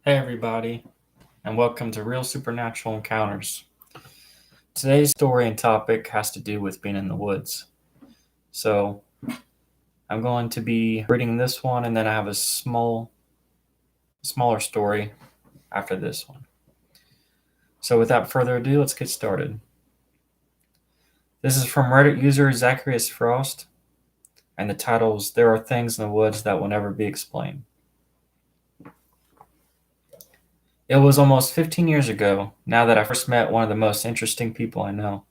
Hey, everybody, and welcome to Real Supernatural Encounters. Today's story and topic has to do with being in the woods. So, I'm going to be reading this one, and then I have a smaller story after this one. So, without further ado, let's get started. This is from Reddit user Zacharias Frost, and the title is There Are Things in the Woods That Will Never Be Explained. It was almost 15 years ago, now that I first met one of the most interesting people I know.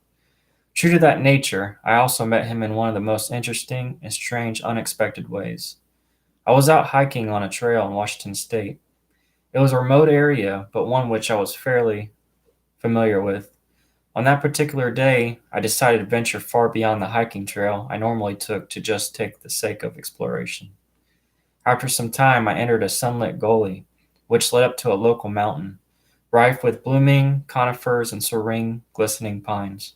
True to that nature, I also met him in one of the most interesting and strange unexpected ways. I was out hiking on a trail in Washington State. It was a remote area, but one which I was fairly familiar with. On that particular day, I decided to venture far beyond the hiking trail I normally took to just take the sake of exploration. After some time, I entered a sunlit gully, which led up to a local mountain, rife with blooming conifers and serene, glistening pines.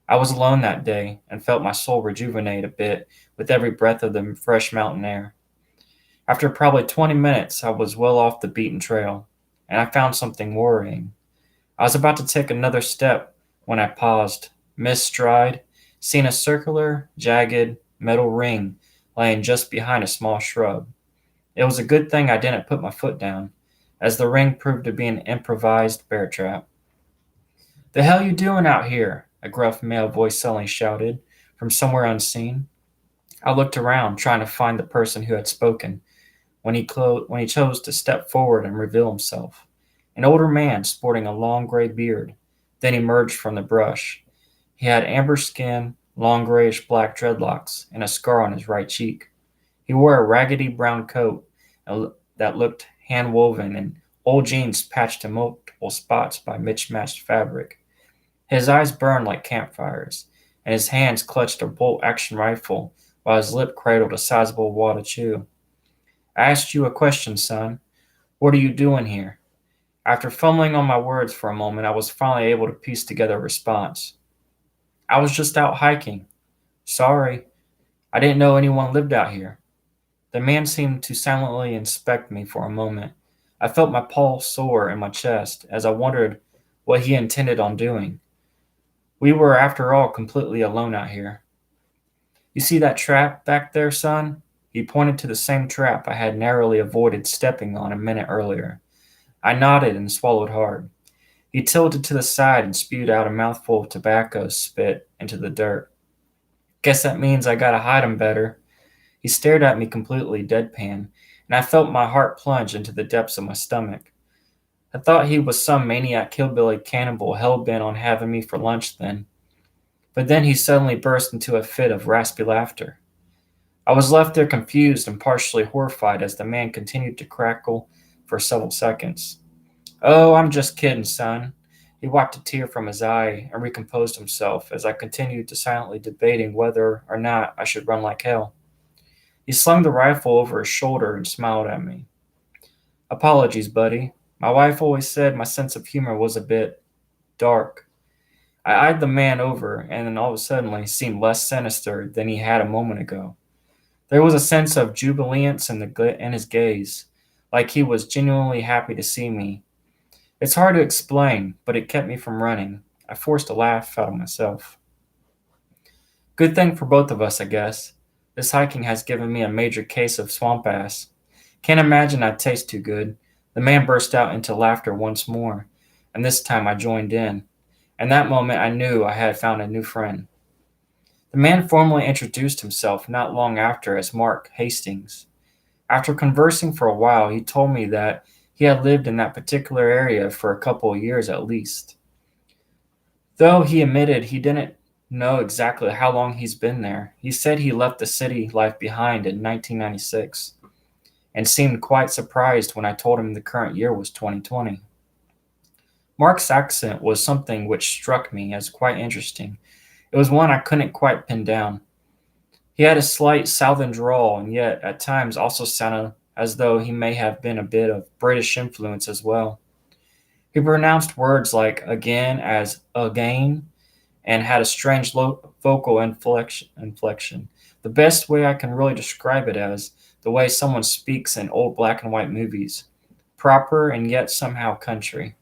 I was alone that day and felt my soul rejuvenate a bit with every breath of the fresh mountain air. After probably 20 minutes, I was well off the beaten trail, and I found something worrying. I was about to take another step when I paused, missed stride, seeing a circular, jagged, metal ring laying just behind a small shrub. It was a good thing I didn't put my foot down, as the ring proved to be an improvised bear trap. "The hell you doing out here?" a gruff male voice suddenly shouted from somewhere unseen. I looked around, trying to find the person who had spoken, when he chose to step forward and reveal himself. An older man sporting a long gray beard then emerged from the brush. He had amber skin, long grayish black dreadlocks, and a scar on his right cheek. He wore a raggedy brown coat that looked hand woven and old jeans patched in multiple spots by mismatched fabric. His eyes burned like campfires, and his hands clutched a bolt-action rifle while his lip cradled a sizable wad of chew. "I asked you a question, son. What are you doing here?" After fumbling on my words for a moment, I was finally able to piece together a response. "I was just out hiking. Sorry, I didn't know anyone lived out here." The man seemed to silently inspect me for a moment. I felt my pulse soar in my chest as I wondered what he intended on doing. We were, after all, completely alone out here. "You see that trap back there, son?" He pointed to the same trap I had narrowly avoided stepping on a minute earlier. I nodded and swallowed hard. He tilted to the side and spewed out a mouthful of tobacco spit into the dirt. "Guess that means I gotta hide 'em better." He stared at me completely deadpan, and I felt my heart plunge into the depths of my stomach. I thought he was some maniac hillbilly cannibal hell-bent on having me for lunch then. But then he suddenly burst into a fit of raspy laughter. I was left there confused and partially horrified as the man continued to crackle for several seconds. "Oh, I'm just kidding, son." He wiped a tear from his eye and recomposed himself as I continued to silently debating whether or not I should run like hell. He slung the rifle over his shoulder and smiled at me. "Apologies, buddy. My wife always said my sense of humor was a bit dark." I eyed the man over and then all of a sudden seemed less sinister than he had a moment ago. There was a sense of jubilance in his gaze, like he was genuinely happy to see me. It's hard to explain, but it kept me from running. I forced a laugh out of myself. "Good thing for both of us, I guess. This hiking has given me a major case of swamp ass. Can't imagine I taste too good." The man burst out into laughter once more, and this time I joined in. In that moment I knew I had found a new friend. The man formally introduced himself not long after as Mark Hastings. After conversing for a while, he told me that he had lived in that particular area for a couple of years at least. Though he admitted he didn't know exactly how long he's been there, he said he left the city life behind in 1996 and seemed quite surprised when I told him the current year was 2020. Mark's accent was something which struck me as quite interesting. It was one I couldn't quite pin down. He had a slight southern drawl, and yet at times also sounded as though he may have been a bit of British influence as well. He pronounced words like again as again and had a strange vocal inflection. The best way I can really describe it as the way someone speaks in old black and white movies. proper and yet somehow country.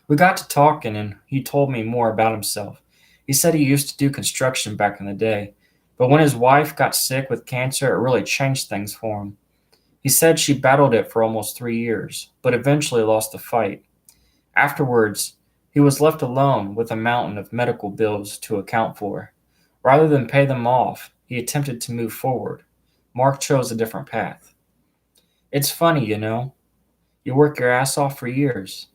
We got to talking, and he told me more about himself. He said he used to do construction back in the day, but when his wife got sick with cancer, it really changed things for him. He said she battled it for almost 3 years, but eventually lost the fight. Afterwards, he was left alone with a mountain of medical bills to account for. Rather than pay them off, he attempted to move forward. Mark chose a different path. It's funny, you know. You work your ass off for years,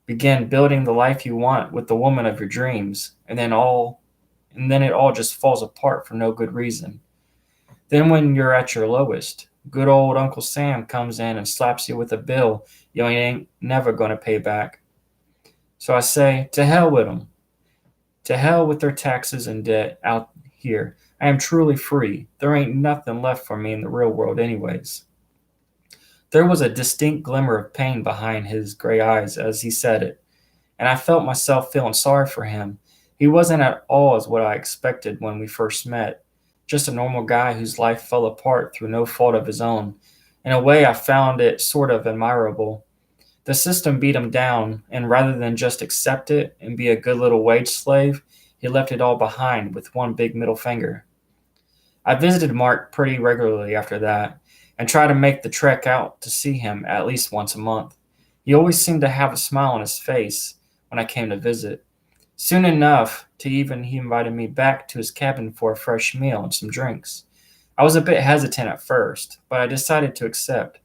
begin building the life you want with the woman of your dreams, and then it all just falls apart for no good reason. Then when you're at your lowest, good old Uncle Sam comes in and slaps you with a bill you ain't never gonna pay back. So I say, to hell with 'em. To hell with their taxes and debt out here. I am truly free. There ain't nothing left for me in the real world anyways. There was a distinct glimmer of pain behind his gray eyes as he said it, and I felt myself feeling sorry for him. He wasn't at all as what I expected when we first met, just a normal guy whose life fell apart through no fault of his own. In a way, I found it sort of admirable. The system beat him down, and rather than just accept it and be a good little wage slave, he left it all behind with one big middle finger. I visited Mark pretty regularly after that, and tried to make the trek out to see him at least once a month. He always seemed to have a smile on his face when I came to visit. Soon enough, he invited me back to his cabin for a fresh meal and some drinks. I was a bit hesitant at first, but I decided to accept.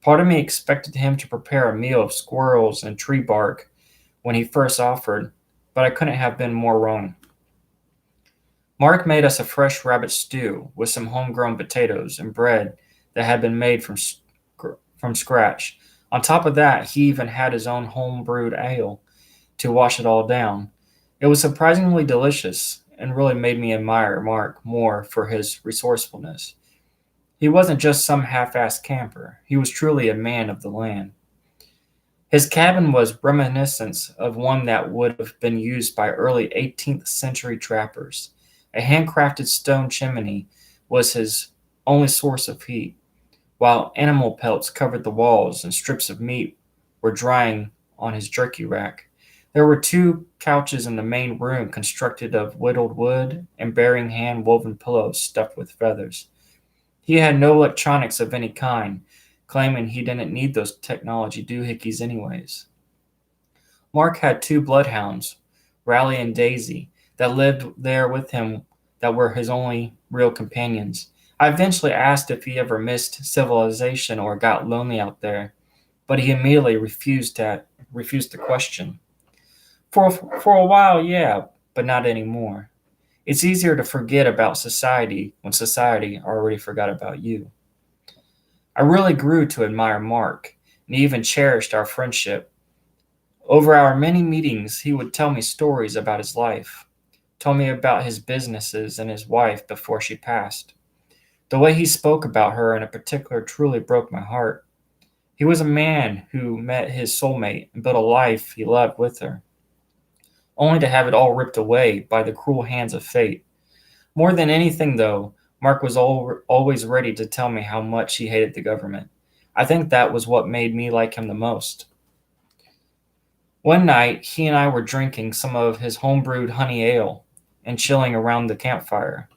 Part of me expected him to prepare a meal of squirrels and tree bark when he first offered, but I couldn't have been more wrong. Mark made us a fresh rabbit stew with some homegrown potatoes and bread that had been made from scratch. On top of that, he even had his own home brewed ale to wash it all down. It was surprisingly delicious and really made me admire Mark more for his resourcefulness. He wasn't just some half assed camper, he was truly a man of the land. His cabin was reminiscent of one that would have been used by early 18th century trappers. A handcrafted stone chimney was his only source of heat, while animal pelts covered the walls and strips of meat were drying on his jerky rack. There were two couches in the main room constructed of whittled wood and bearing hand woven pillows stuffed with feathers. He had no electronics of any kind, claiming he didn't need those technology doohickeys anyways. Mark had two bloodhounds, Raleigh and Daisy, that lived there with him that were his only real companions. I eventually asked if he ever missed civilization or got lonely out there, but he immediately refused the question. For a while, yeah, but not anymore. It's easier to forget about society when society already forgot about you. I really grew to admire Mark and even cherished our friendship. Over our many meetings, he would tell me stories about his life, told me about his businesses and his wife before she passed. The way he spoke about her in particular truly broke my heart. He was a man who met his soulmate and built a life he loved with her, only to have it all ripped away by the cruel hands of fate. More than anything, though, Mark was always ready to tell me how much he hated the government. I think that was what made me like him the most. One night, he and I were drinking some of his homebrewed honey ale and chilling around the campfire.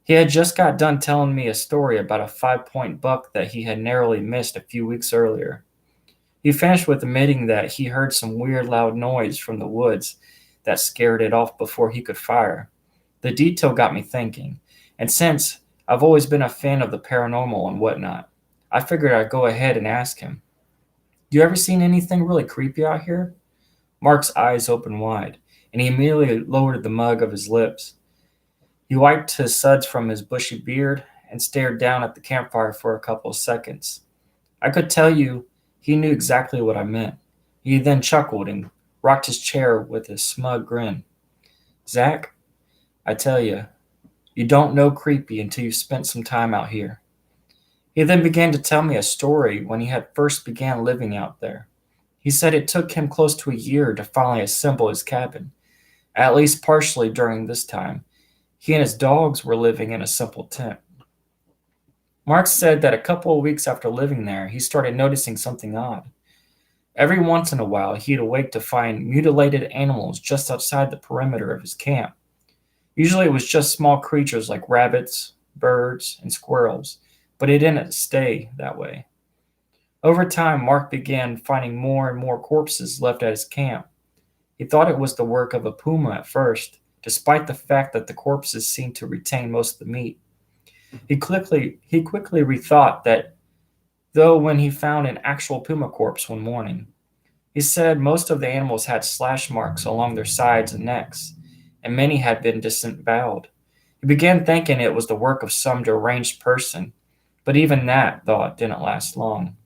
He had just got done telling me a story about a 5 point buck that he had narrowly missed a few weeks earlier. He finished with admitting that he heard some weird loud noise from the woods that scared it off before he could fire. The detail got me thinking, and since I've always been a fan of the paranormal and whatnot, I figured I'd go ahead and ask him, "You ever seen anything really creepy out here?" Mark's eyes opened wide, and he immediately lowered the mug of his lips. He wiped his suds from his bushy beard and stared down at the campfire for a couple of seconds. I could tell you he knew exactly what I meant. He then chuckled and rocked his chair with a smug grin. "Zach, I tell you don't know creepy until you've spent some time out here." He then began to tell me a story when he had first began living out there. He said it took him close to a year to finally assemble his cabin, at least partially during this time. He and his dogs were living in a simple tent. Mark said that a couple of weeks after living there, he started noticing something odd. Every once in a while, he'd awake to find mutilated animals just outside the perimeter of his camp. Usually it was just small creatures like rabbits, birds, and squirrels, but it didn't stay that way. Over time, Mark began finding more and more corpses left at his camp. He thought it was the work of a puma at first, despite the fact that the corpses seemed to retain most of the meat. He quickly rethought that, though, when he found an actual puma corpse one morning. He said most of the animals had slash marks along their sides and necks, and many had been disemboweled. He began thinking it was the work of some deranged person, but even that thought didn't last long.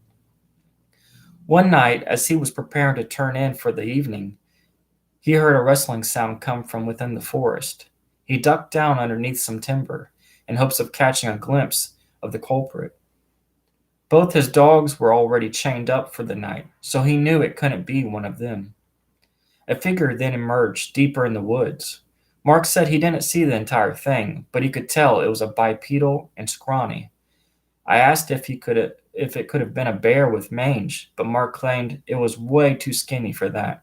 One night, as he was preparing to turn in for the evening, he heard a rustling sound come from within the forest. He ducked down underneath some timber in hopes of catching a glimpse of the culprit. Both his dogs were already chained up for the night, so he knew it couldn't be one of them. A figure then emerged deeper in the woods. Mark said he didn't see the entire thing, but he could tell it was a bipedal and scrawny. I asked if it could have been a bear with mange, but Mark claimed it was way too skinny for that.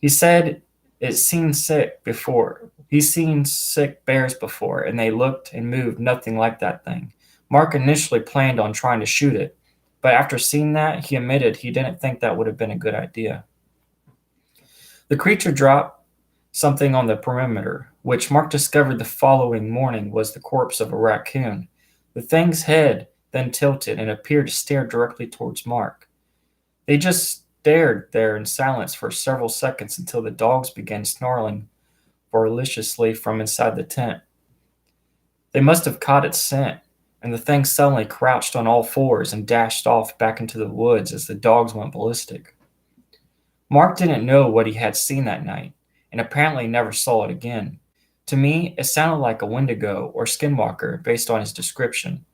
He said it seen sick before. He's seen sick bears before, and they looked and moved nothing like that thing. Mark initially planned on trying to shoot it, but after seeing that, he admitted he didn't think that would have been a good idea. The creature dropped something on the perimeter, which Mark discovered the following morning was the corpse of a raccoon. The thing's head then tilted and appeared to stare directly towards Mark. They just stared there in silence for several seconds until the dogs began snarling voraciously from inside the tent. They must have caught its scent, and the thing suddenly crouched on all fours and dashed off back into the woods as the dogs went ballistic. Mark didn't know what he had seen that night, and apparently never saw it again. To me, it sounded like a Wendigo or skinwalker based on his description.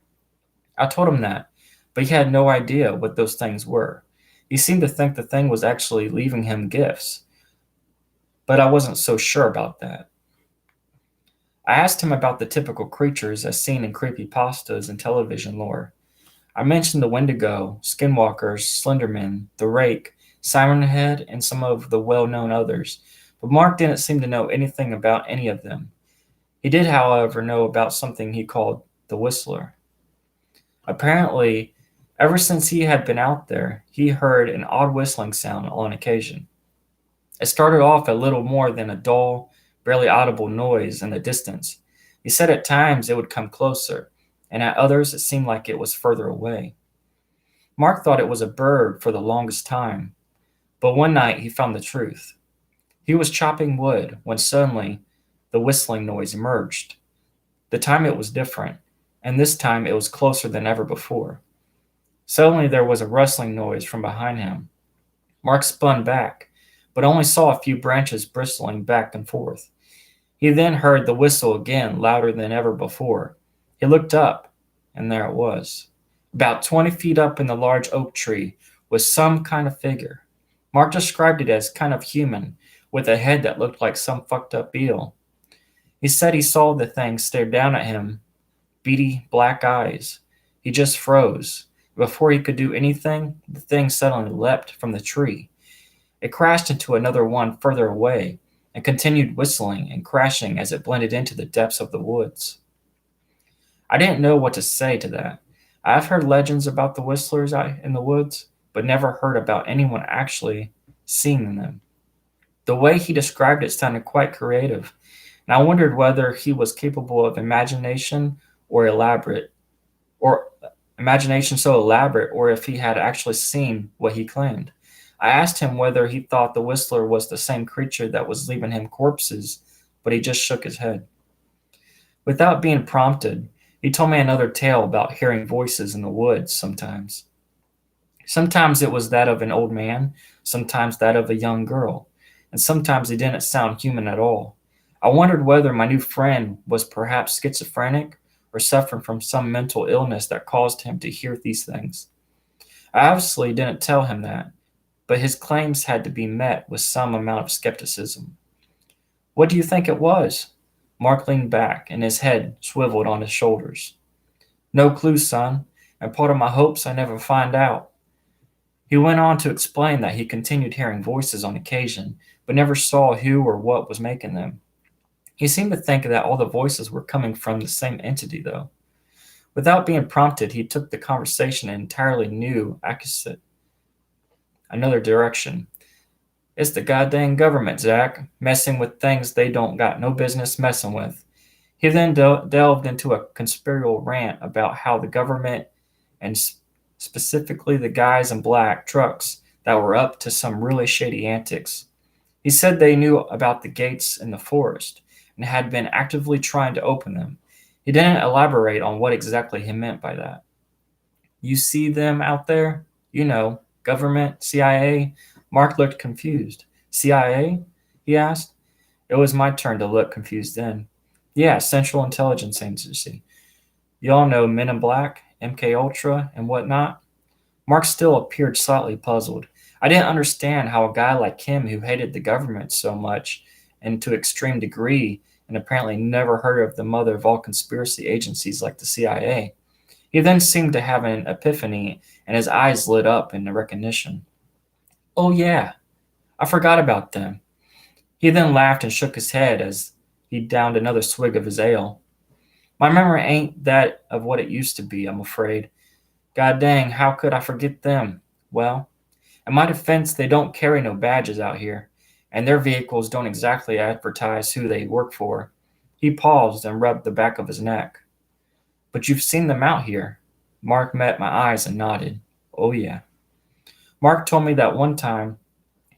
I told him that, but he had no idea what those things were. He seemed to think the thing was actually leaving him gifts, but I wasn't so sure about that. I asked him about the typical creatures as seen in creepypastas and television lore. I mentioned the Wendigo, Skinwalkers, Slenderman, the Rake, Siren Head, and some of the well-known others, but Mark didn't seem to know anything about any of them. He did, however, know about something he called the Whistler. Apparently, ever since he had been out there, he heard an odd whistling sound on occasion. It started off a little more than a dull, barely audible noise in the distance. He said at times it would come closer, and at others it seemed like it was further away. Mark thought it was a bird for the longest time, but one night he found the truth. He was chopping wood when suddenly the whistling noise emerged. The time it was different, and this time it was closer than ever before. Suddenly there was a rustling noise from behind him. Mark spun back, but only saw a few branches bristling back and forth. He then heard the whistle again, louder than ever before. He looked up, and there it was. About 20 feet up in the large oak tree was some kind of figure. Mark described it as kind of human, with a head that looked like some fucked up beetle. He said he saw the thing stare down at him, beady black eyes. He just froze. Before he could do anything, the thing suddenly leapt from the tree. It crashed into another one further away and continued whistling and crashing as it blended into the depths of the woods. I didn't know what to say to that. I've heard legends about the whistlers in the woods, but never heard about anyone actually seeing them. The way he described it sounded quite creative, and I wondered whether he was capable of or elaborate, or imagination so elaborate, or if he had actually seen what he claimed. I asked him whether he thought the whistler was the same creature that was leaving him corpses, but he just shook his head. Without being prompted, he told me another tale about hearing voices in the woods sometimes. Sometimes it was that of an old man, sometimes that of a young girl, and sometimes it didn't sound human at all. I wondered whether my new friend was perhaps schizophrenic or suffering from some mental illness that caused him to hear these things. I obviously didn't tell him that, but his claims had to be met with some amount of skepticism. What do you think it was? Mark leaned back, and his head swiveled on his shoulders. No clue, son, and part of my hopes I never find out. He went on to explain that he continued hearing voices on occasion, but never saw who or what was making them. He seemed to think that all the voices were coming from the same entity, though. Without being prompted, he took the conversation in an entirely new, another direction. It's the goddamn government, Zach, messing with things they don't got no business messing with. He then delved into a conspiratorial rant about how the government, and specifically the guys in black trucks, that were up to some really shady antics. He said they knew about the gates in the forest and had been actively trying to open them. He didn't elaborate on what exactly he meant by that. You see them out there? You know, government, CIA? Mark looked confused. CIA? He asked. It was my turn to look confused then. Yeah, Central Intelligence Agency. You all know Men in Black, MK Ultra, and whatnot? Mark still appeared slightly puzzled. I didn't understand how a guy like him, who hated the government so much and to extreme degree, and apparently never heard of the mother of all conspiracy agencies like the CIA. He then seemed to have an epiphany, and his eyes lit up in recognition. Oh, yeah, I forgot about them. He then laughed and shook his head as he downed another swig of his ale. My memory ain't that of what it used to be, I'm afraid. God dang, how could I forget them? Well, in my defense, they don't carry no badges out here, and their vehicles don't exactly advertise who they work for. He paused and rubbed the back of his neck. But you've seen them out here. Mark met my eyes and nodded. Oh, yeah. Mark told me that one time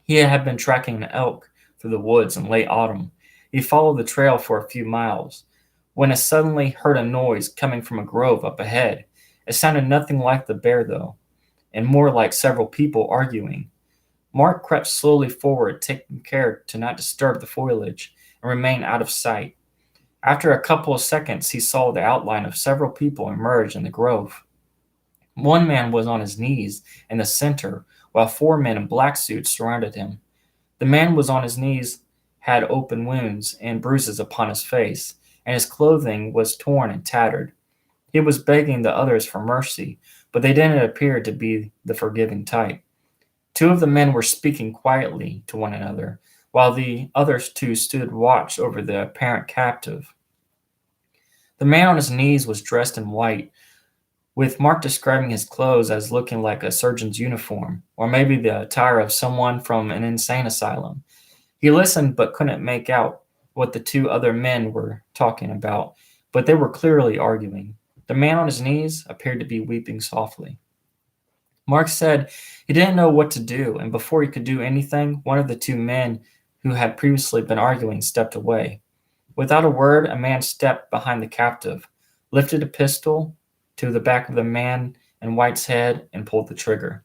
he had been tracking an elk through the woods in late autumn. He followed the trail for a few miles when he suddenly heard a noise coming from a grove up ahead. It sounded nothing like the bear, though, and more like several people arguing. Mark crept slowly forward, taking care to not disturb the foliage and remain out of sight. After a couple of seconds, he saw the outline of several people emerge in the grove. One man was on his knees in the center, while four men in black suits surrounded him. The man was on his knees, had open wounds and bruises upon his face, and his clothing was torn and tattered. He was begging the others for mercy, but they didn't appear to be the forgiving type. Two of the men were speaking quietly to one another, while the other two stood watch over the apparent captive. The man on his knees was dressed in white, with Mark describing his clothes as looking like a surgeon's uniform, or maybe the attire of someone from an insane asylum. He listened but couldn't make out what the two other men were talking about, but they were clearly arguing. The man on his knees appeared to be weeping softly. Mark said he didn't know what to do, and before he could do anything, one of the two men who had previously been arguing stepped away. Without a word, a man stepped behind the captive, lifted a pistol to the back of the man in white's head, and pulled the trigger.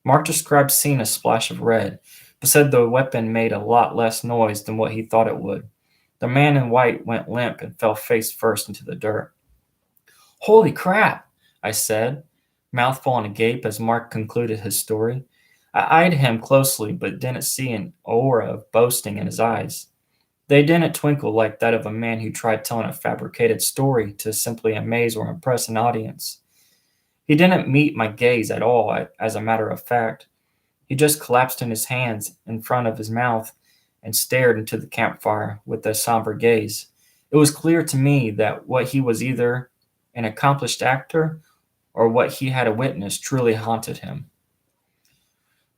Mark described seeing a splash of red, but said the weapon made a lot less noise than what he thought it would. The man in white went limp and fell face first into the dirt. Holy crap, I said, mouth full and agape as Mark concluded his story. I eyed him closely, but didn't see an aura of boasting in his eyes. They didn't twinkle like that of a man who tried telling a fabricated story to simply amaze or impress an audience. He didn't meet my gaze at all, as a matter of fact. He just collapsed in his hands in front of his mouth and stared into the campfire with a somber gaze. It was clear to me that what he was either an accomplished actor or what he had witnessed truly haunted him.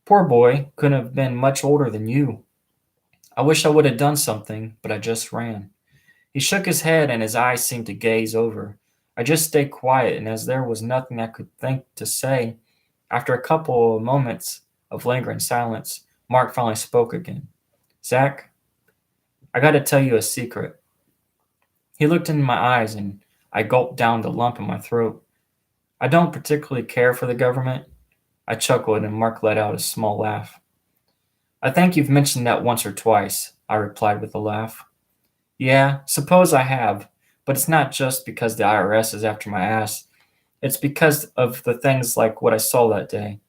Poor boy couldn't have been much older than you. I wish I would have done something, but I just ran. He shook his head and his eyes seemed to gaze over. I just stayed quiet, and as there was nothing I could think to say, after a couple of moments of lingering silence, Mark finally spoke again. Zach, I got to tell you a secret. He looked into my eyes, and I gulped down the lump in my throat. I don't particularly care for the government. I chuckled, and Mark let out a small laugh. I think you've mentioned that once or twice, I replied with a laugh. Yeah, suppose I have, but it's not just because the IRS is after my ass. It's because of the things like what I saw that day.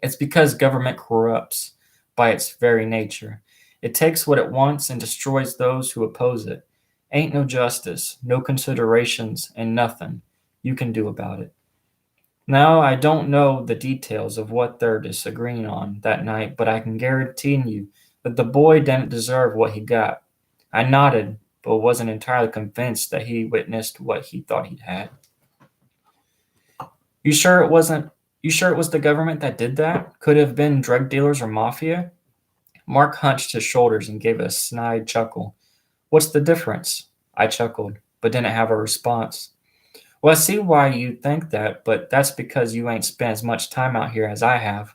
It's because government corrupts by its very nature. It takes what it wants and destroys those who oppose it. Ain't no justice, no considerations, and nothing. you can do about it. Now, I don't know the details of what they're disagreeing on that night, but I can guarantee you that the boy didn't deserve what he got. I nodded, but wasn't entirely convinced that he witnessed what he thought he'd had. You sure it wasn't? You sure it was the government that did that? Could have been drug dealers or mafia? Mark hunched his shoulders and gave a snide chuckle. What's the difference? I chuckled, but didn't have a response. Well, I see why you think that, but that's because you ain't spent as much time out here as I have.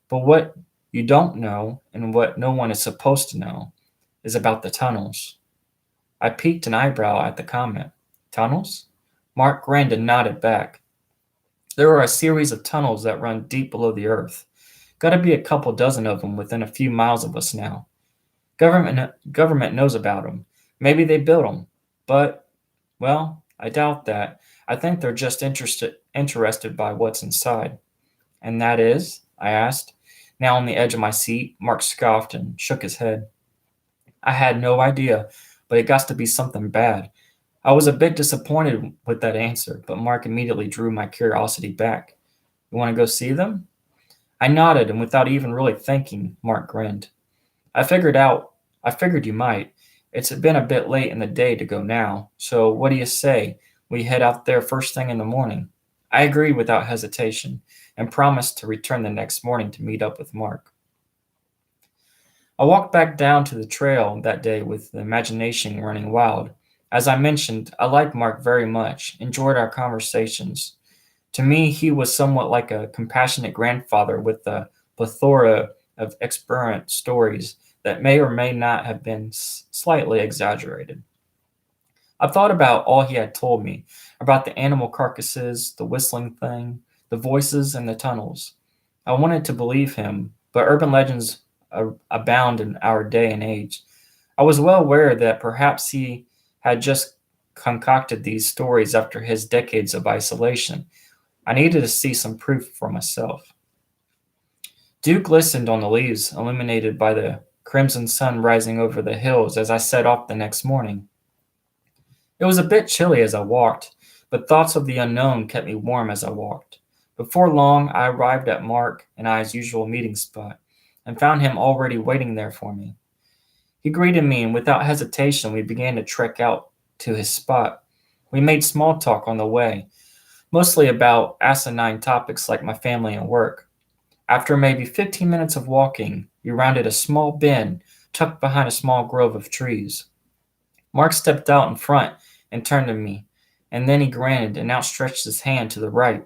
But what you don't know, and what no one is supposed to know, is about the tunnels. I peeked an eyebrow at the comment. Tunnels? Mark grinned and nodded back. There are a series of tunnels that run deep below the earth. Gotta be a couple dozen of them within a few miles of us now. Government knows about them. Maybe they built them. But, well, I doubt that. I think they're just interested by what's inside. And that is? I asked. Now on the edge of my seat, Mark scoffed and shook his head. I had no idea, but it got to be something bad. I was a bit disappointed with that answer, but Mark immediately drew my curiosity back. You want to go see them? I nodded, and without even really thinking, Mark grinned. I figured out. I figured you might. It's been a bit late in the day to go now, so what do you say? We head out there first thing in the morning. I agreed without hesitation, and promised to return the next morning to meet up with Mark. I walked back down to the trail that day with the imagination running wild. As I mentioned, I liked Mark very much, enjoyed our conversations. To me, he was somewhat like a compassionate grandfather with a plethora of exuberant stories that may or may not have been slightly exaggerated. I thought about all he had told me about the animal carcasses, the whistling thing, the voices, and the tunnels. I wanted to believe him, but urban legends abound in our day and age. I was well aware that perhaps he had just concocted these stories after his decades of isolation. I needed to see some proof for myself. Dew glistened on the leaves, illuminated by the crimson sun rising over the hills as I set off the next morning. It was a bit chilly as I walked, but thoughts of the unknown kept me warm as I walked. Before long, I arrived at Mark and I's usual meeting spot and found him already waiting there for me. He greeted me, and without hesitation, we began to trek out to his spot. We made small talk on the way, mostly about asinine topics like my family and work. After maybe 15 minutes of walking, we rounded a small bend tucked behind a small grove of trees. Mark stepped out in front and turned to me, and then he grinned and outstretched his hand to the right.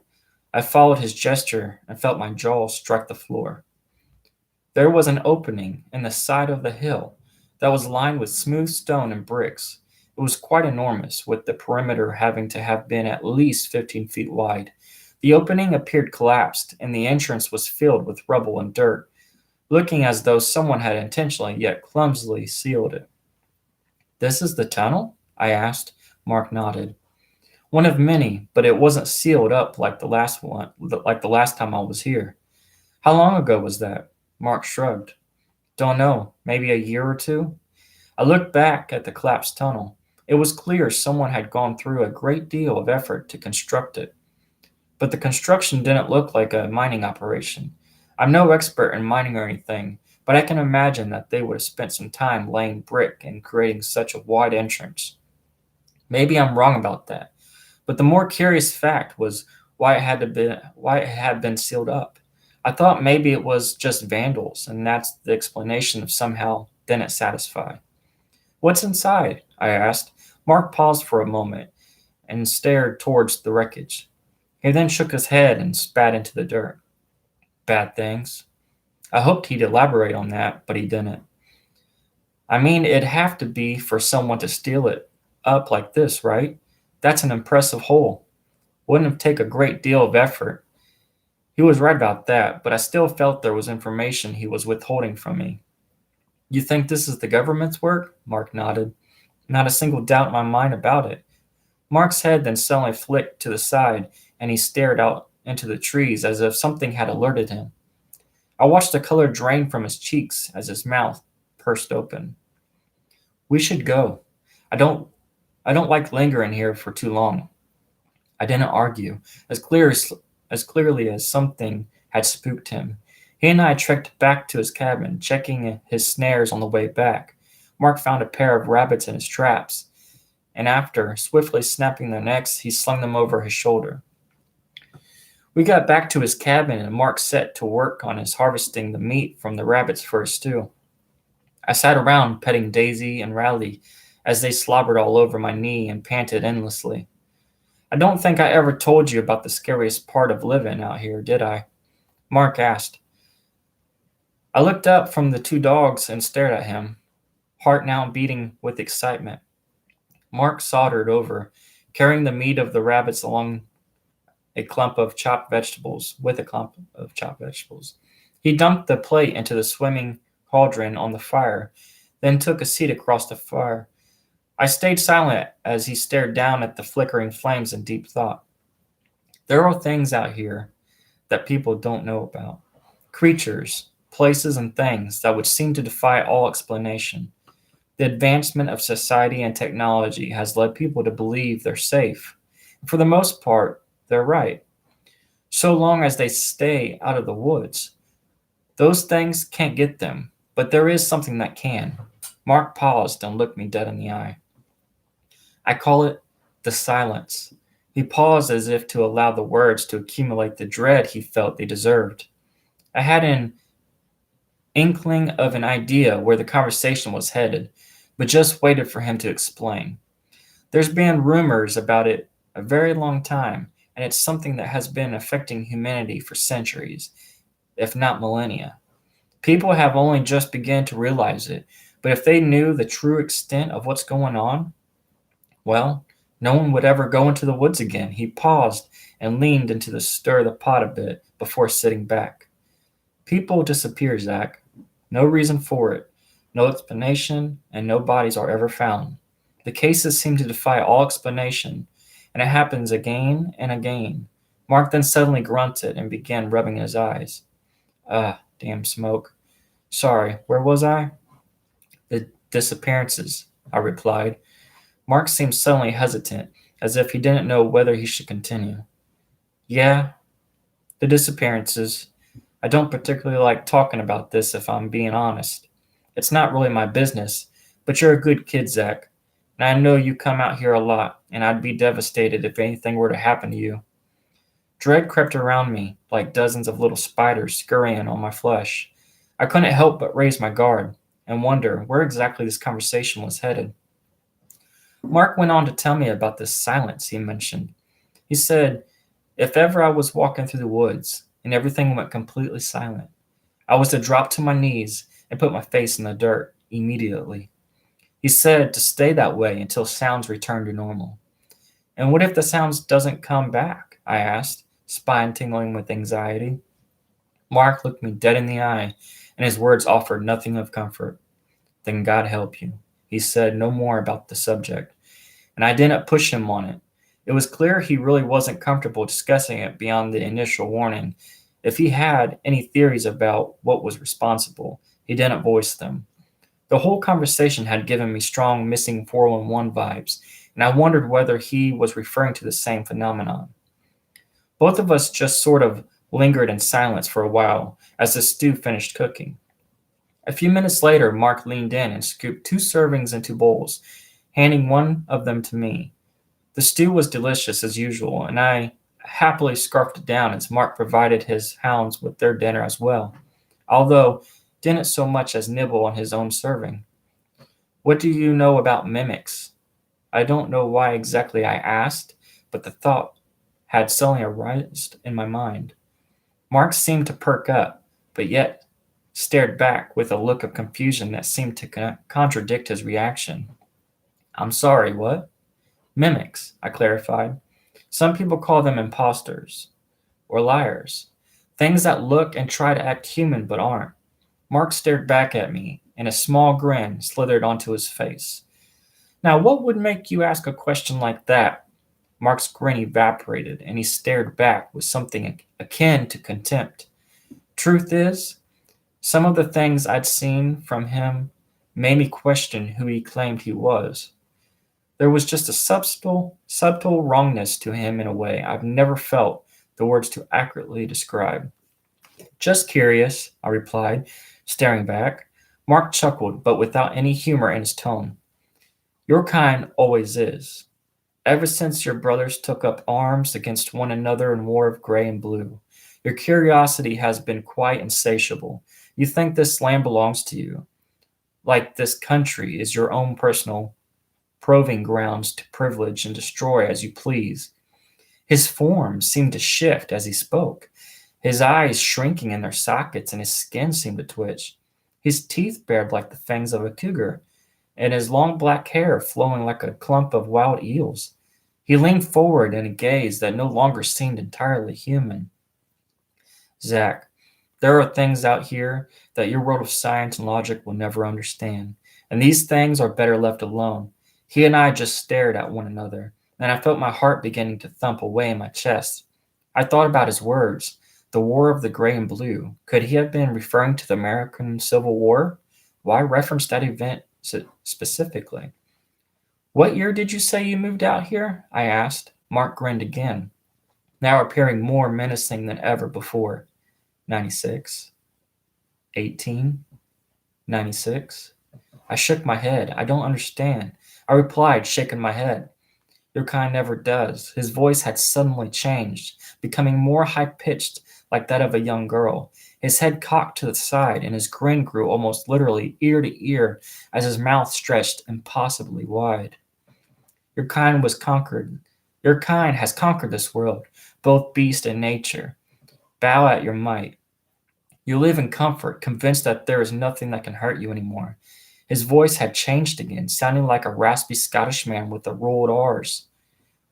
I followed his gesture and felt my jaw strike the floor. There was an opening in the side of the hill that was lined with smooth stone and bricks. It was quite enormous, with the perimeter having to have been at least 15 feet wide. The opening appeared collapsed, and the entrance was filled with rubble and dirt, looking as though someone had intentionally yet clumsily sealed it. This is the tunnel? I asked. Mark nodded. One of many, but it wasn't sealed up like the last time I was here. How long ago was that? Mark shrugged. Don't know, maybe a year or two? I looked back at the collapsed tunnel. It was clear someone had gone through a great deal of effort to construct it. But the construction didn't look like a mining operation. I'm no expert in mining or anything, but I can imagine that they would have spent some time laying brick and creating such a wide entrance. Maybe I'm wrong about that, but the more curious fact was why it had been sealed up. I thought maybe it was just vandals, and that's the explanation of somehow didn't satisfy. What's inside? I asked. Mark paused for a moment and stared towards the wreckage. He then shook his head and spat into the dirt. Bad things. I hoped he'd elaborate on that, but he didn't. I mean, it'd have to be for someone to steal it up like this, right? That's an impressive hole. Wouldn't have taken a great deal of effort. He was right about that, but I still felt there was information he was withholding from me. You think this is the government's work? Mark nodded. Not a single doubt in my mind about it. Mark's head then suddenly flicked to the side, and he stared out into the trees as if something had alerted him. I watched the color drain from his cheeks as his mouth pursed open. We should go. I don't I don't like lingering here for too long. I didn't argue, as clear as clearly as something had spooked him. He and I trekked back to his cabin, checking his snares on the way back. Mark found a pair of rabbits in his traps, and after swiftly snapping their necks, he slung them over his shoulder. We got back to his cabin, and Mark set to work on his harvesting the meat from the rabbits for a stew. I sat around petting Daisy and Rowley as they slobbered all over my knee and panted endlessly. I don't think I ever told you about the scariest part of living out here, did I? Mark asked. I looked up from the two dogs and stared at him, heart now beating with excitement. Mark sauntered over, carrying the meat of the rabbits along a clump of chopped vegetables with a clump of chopped vegetables. He dumped the plate into the swimming cauldron on the fire, then took a seat across the fire. I stayed silent as he stared down at the flickering flames in deep thought. There are things out here that people don't know about. Creatures, places, and things that would seem to defy all explanation. The advancement of society and technology has led people to believe they're safe. For the most part, they're right, so long as they stay out of the woods. Those things can't get them, but there is something that can. Mark paused and looked me dead in the eye. I call it the silence. He paused as if to allow the words to accumulate the dread he felt they deserved. I had an inkling of an idea where the conversation was headed, but just waited for him to explain. There's been rumors about it a very long time, and it's something that has been affecting humanity for centuries, if not millennia. People have only just begun to realize it, but if they knew the true extent of what's going on, well, no one would ever go into the woods again. He paused and leaned into the stir of the pot a bit before sitting back. People disappear, Zach. No reason for it, no explanation, and no bodies are ever found. The cases seem to defy all explanation, and it happens again and again. Mark then suddenly grunted and began rubbing his eyes. Damn smoke. Sorry, where was I? The disappearances, I replied. Mark seemed suddenly hesitant, as if he didn't know whether he should continue. Yeah, the disappearances. I don't particularly like talking about this if I'm being honest. It's not really my business, but you're a good kid, Zach. And I know you come out here a lot, and I'd be devastated if anything were to happen to you. Dread crept around me like dozens of little spiders scurrying on my flesh. I couldn't help but raise my guard and wonder where exactly this conversation was headed. Mark went on to tell me about this silence he mentioned. He said, if ever I was walking through the woods and everything went completely silent, I was to drop to my knees and put my face in the dirt immediately. He said to stay that way until sounds returned to normal. And what if the sounds doesn't come back? I asked, spine tingling with anxiety. Mark looked me dead in the eye, and his words offered nothing of comfort. Then God help you. He said no more about the subject, and I didn't push him on it. It was clear he really wasn't comfortable discussing it beyond the initial warning. If he had any theories about what was responsible, he didn't voice them. The whole conversation had given me strong missing 411 vibes, and I wondered whether he was referring to the same phenomenon. Both of us just sort of lingered in silence for a while as the stew finished cooking. A few minutes later, Mark leaned in and scooped 2 servings into bowls, handing one of them to me. The stew was delicious as usual, and I happily scarfed it down as Mark provided his hounds with their dinner as well, although didn't so much as nibble on his own serving. What do you know about mimics? I don't know why exactly I asked, but the thought had suddenly arisen in my mind. Mark seemed to perk up, but yet stared back with a look of confusion that seemed to contradict his reaction. I'm sorry, what? Mimics, I clarified. Some people call them imposters or liars, things that look and try to act human but aren't. Mark stared back at me, and a small grin slithered onto his face. Now, what would make you ask a question like that? Mark's grin evaporated, and he stared back with something akin to contempt. Truth is, some of the things I'd seen from him made me question who he claimed he was. There was just a subtle wrongness to him in a way I've never felt the words to accurately describe. Just curious, I replied, staring back. Mark chuckled, but without any humor in his tone. Your kind always is. Ever since your brothers took up arms against one another in war of gray and blue, your curiosity has been quite insatiable. You think this land belongs to you, like this country is your own personal proving grounds to privilege and destroy as you please. His form seemed to shift as he spoke, his eyes shrinking in their sockets and his skin seemed to twitch. His teeth bared like the fangs of a cougar, and his long black hair flowing like a clump of wild eels. He leaned forward in a gaze that no longer seemed entirely human. Zach, there are things out here that your world of science and logic will never understand, and these things are better left alone. He and I just stared at one another, and I felt my heart beginning to thump away in my chest. I thought about his words, the War of the Gray and Blue. Could he have been referring to the American Civil War? Why reference that event specifically? What year did you say you moved out here? I asked. Mark grinned again, now appearing more menacing than ever before. 96, 18, 96. I shook my head. I don't understand. I replied, shaking my head. Your kind never does. His voice had suddenly changed, becoming more high-pitched, like that of a young girl. His head cocked to the side, and his grin grew almost literally ear to ear as his mouth stretched impossibly wide. Your kind was conquered. Your kind has conquered this world, both beast and nature. Bow at your might. You live in comfort, convinced that there is nothing that can hurt you anymore. His voice had changed again, sounding like a raspy Scottish man with the rolled R's.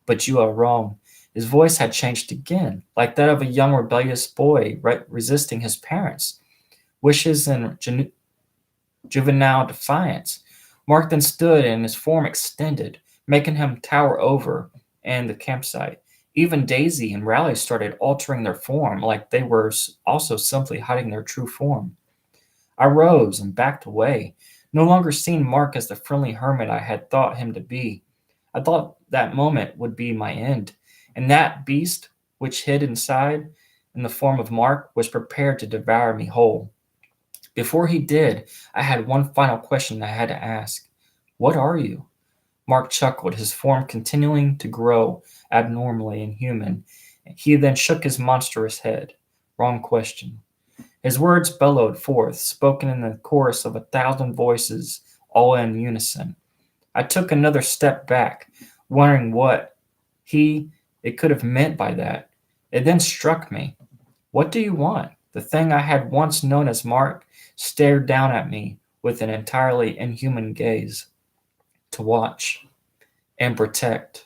But you are wrong. His voice had changed again, like that of a young rebellious boy resisting his parents' wishes in juvenile defiance. Mark then stood and his form extended, making him tower over and the campsite. Even Daisy and Raleigh started altering their form, like they were also simply hiding their true form. I rose and backed away, no longer seeing Mark as the friendly hermit I had thought him to be. I thought that moment would be my end, and that beast, which hid inside in the form of Mark, was prepared to devour me whole. Before he did, I had one final question I had to ask. What are you? Mark chuckled, his form continuing to grow abnormally inhuman. He then shook his monstrous head. Wrong question. His words bellowed forth, spoken in the chorus of 1,000 voices, all in unison. I took another step back, wondering what it could have meant by that. It then struck me. What do you want? The thing I had once known as Mark stared down at me with an entirely inhuman gaze. To watch and protect.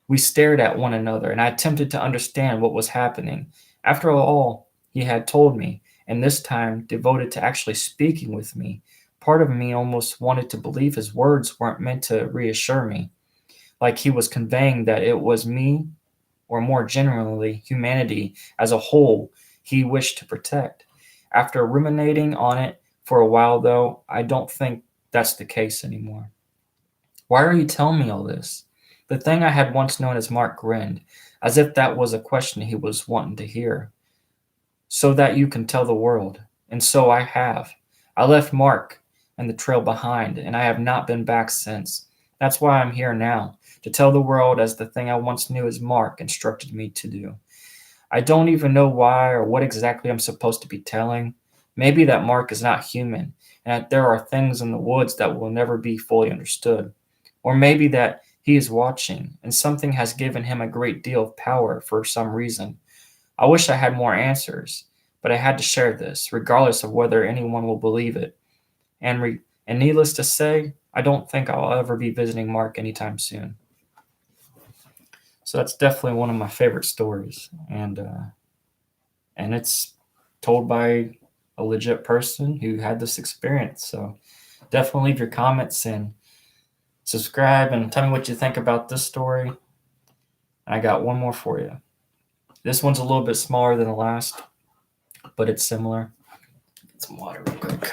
We stared at one another, and I attempted to understand what was happening. After all he had told me, and this time devoted to actually speaking with me, part of me almost wanted to believe his words weren't meant to reassure me, like he was conveying that it was me, or more generally, humanity as a whole, he wished to protect. After ruminating on it for a while, though, I don't think that's the case anymore. Why are you telling me all this? The thing I had once known as Mark grinned, as if that was a question he was wanting to hear. So that you can tell the world. And so I have. I left Mark and the trail behind, and I have not been back since. That's why I'm here now, to tell the world as the thing I once knew as Mark instructed me to do. I don't even know why or what exactly I'm supposed to be telling. Maybe that Mark is not human, and that there are things in the woods that will never be fully understood. Or maybe that he is watching, and something has given him a great deal of power for some reason. I wish I had more answers, but I had to share this, regardless of whether anyone will believe it. And needless to say, I don't think I'll ever be visiting Mark anytime soon. So that's definitely one of my favorite stories, and it's told by a legit person who had this experience. So definitely leave your comments and subscribe and tell me what you think about this story. I got one more for you. This one's a little bit smaller than the last, but it's similar. Get some water real quick.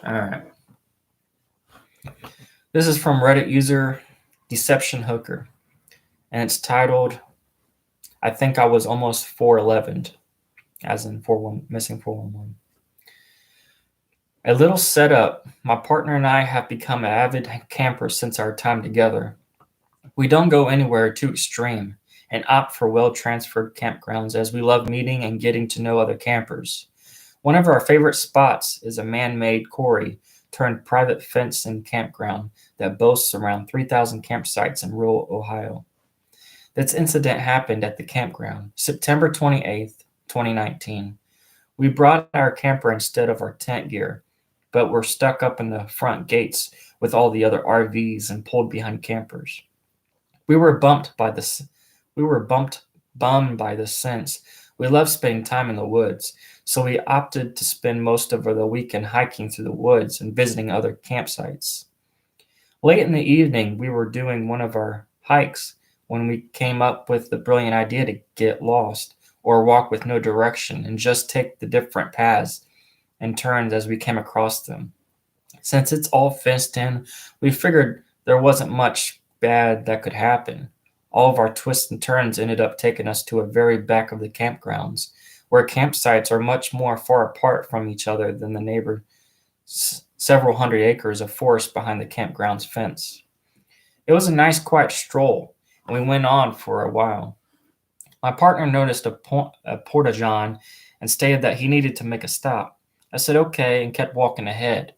All right. This is from Reddit user Deception Hooker, and it's titled, I think I was almost 411, as in 41, missing 411. A little setup. My partner and I have become avid campers since our time together. We don't go anywhere too extreme and opt for well-transferred campgrounds as we love meeting and getting to know other campers. One of our favorite spots is a man-made quarry turned private fencing campground that boasts around 3,000 campsites in rural Ohio. This incident happened at the campground, September 28th, 2019. We brought our camper instead of our tent gear, but were stuck up in the front gates with all the other RVs and pulled behind campers. We were bumped by this. We were bummed by this since we love spending time in the woods, so we opted to spend most of the weekend hiking through the woods and visiting other campsites. Late in the evening, we were doing one of our hikes when we came up with the brilliant idea to get lost or walk with no direction and just take the different paths and turns as we came across them. Since it's all fenced in, we figured there wasn't much bad that could happen. All of our twists and turns ended up taking us to a very back of the campgrounds, where campsites are much more far apart from each other than the neighbor several hundred acres of forest behind the campground's fence. It was a nice quiet stroll, and we went on for a while. My partner noticed a porta-john and stated that he needed to make a stop. I said okay and kept walking ahead,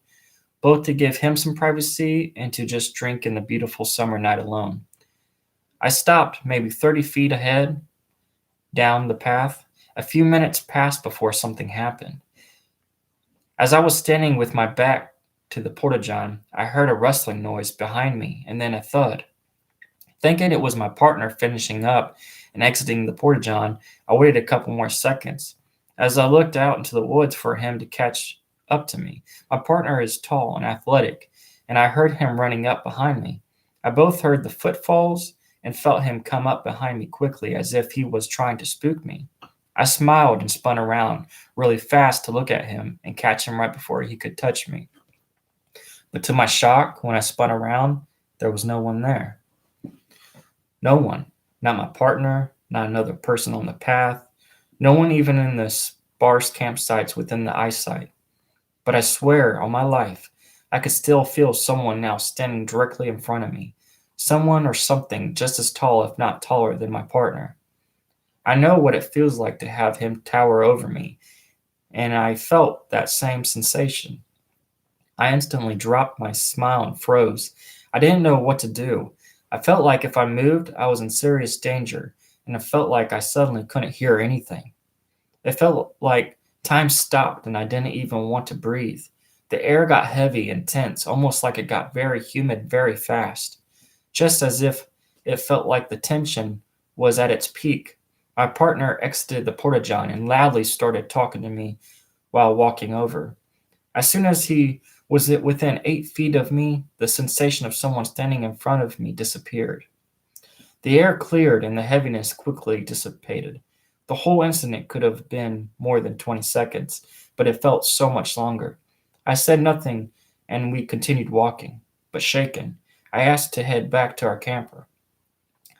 both to give him some privacy and to just drink in the beautiful summer night alone. I stopped maybe 30 feet ahead down the path. A few minutes passed before something happened. As I was standing with my back to the porta-john, I heard a rustling noise behind me and then a thud. Thinking it was my partner finishing up and exiting the porta-john, I waited a couple more seconds. As I looked out into the woods for him to catch up to me, my partner is tall and athletic, and I heard him running up behind me. I both heard the footfalls and felt him come up behind me quickly as if he was trying to spook me. I smiled and spun around really fast to look at him and catch him right before he could touch me. But to my shock, when I spun around, there was no one there. No one. Not my partner, not another person on the path, no one even in the sparse campsites within the eyesight. But I swear on my life, I could still feel someone now standing directly in front of me. Someone or something just as tall, if not taller, than my partner. I know what it feels like to have him tower over me, and I felt that same sensation. I instantly dropped my smile and froze. I didn't know what to do. I felt like if I moved, I was in serious danger, and it felt like I suddenly couldn't hear anything. It felt like time stopped and I didn't even want to breathe. The air got heavy and tense, almost like it got very humid very fast, just as if it felt like the tension was at its peak. My partner exited the porta-john and loudly started talking to me while walking over. As soon as he was within 8 feet of me, the sensation of someone standing in front of me disappeared. The air cleared and the heaviness quickly dissipated. The whole incident could have been more than 20 seconds, but it felt so much longer. I said nothing and we continued walking, but shaken. I asked to head back to our camper.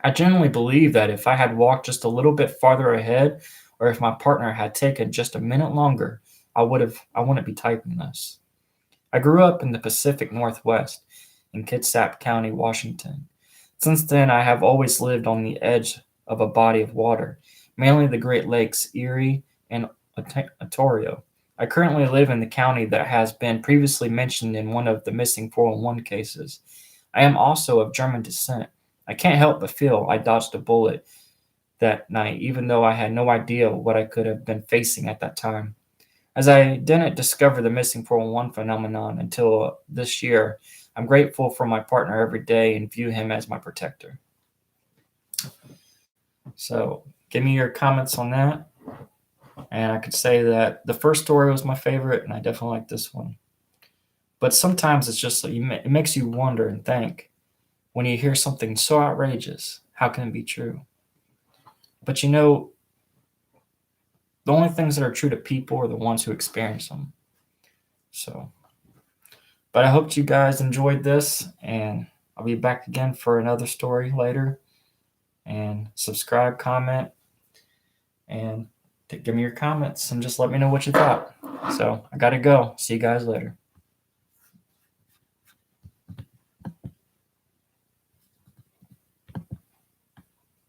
I genuinely believe that if I had walked just a little bit farther ahead, or if my partner had taken just a minute longer, I wouldn't be typing this. I grew up in the Pacific Northwest in Kitsap County, Washington. Since then, I have always lived on the edge of a body of water, mainly the Great Lakes, Erie, and Ontario. I currently live in the county that has been previously mentioned in one of the missing 411 cases. I am also of German descent. I can't help but feel I dodged a bullet that night, even though I had no idea what I could have been facing at that time. As I didn't discover the missing 411 phenomenon until this year, I'm grateful for my partner every day and view him as my protector. So, give me your comments on that. And I could say that the first story was my favorite, and I definitely like this one. But sometimes it's just it makes you wonder and think when you hear something so outrageous, how can it be true? But the only things that are true to people are the ones who experience them. So, But I hope you guys enjoyed this, and I'll be back again for another story later. And subscribe, comment, and give me your comments and just let me know what you thought. So I gotta go. See you guys later.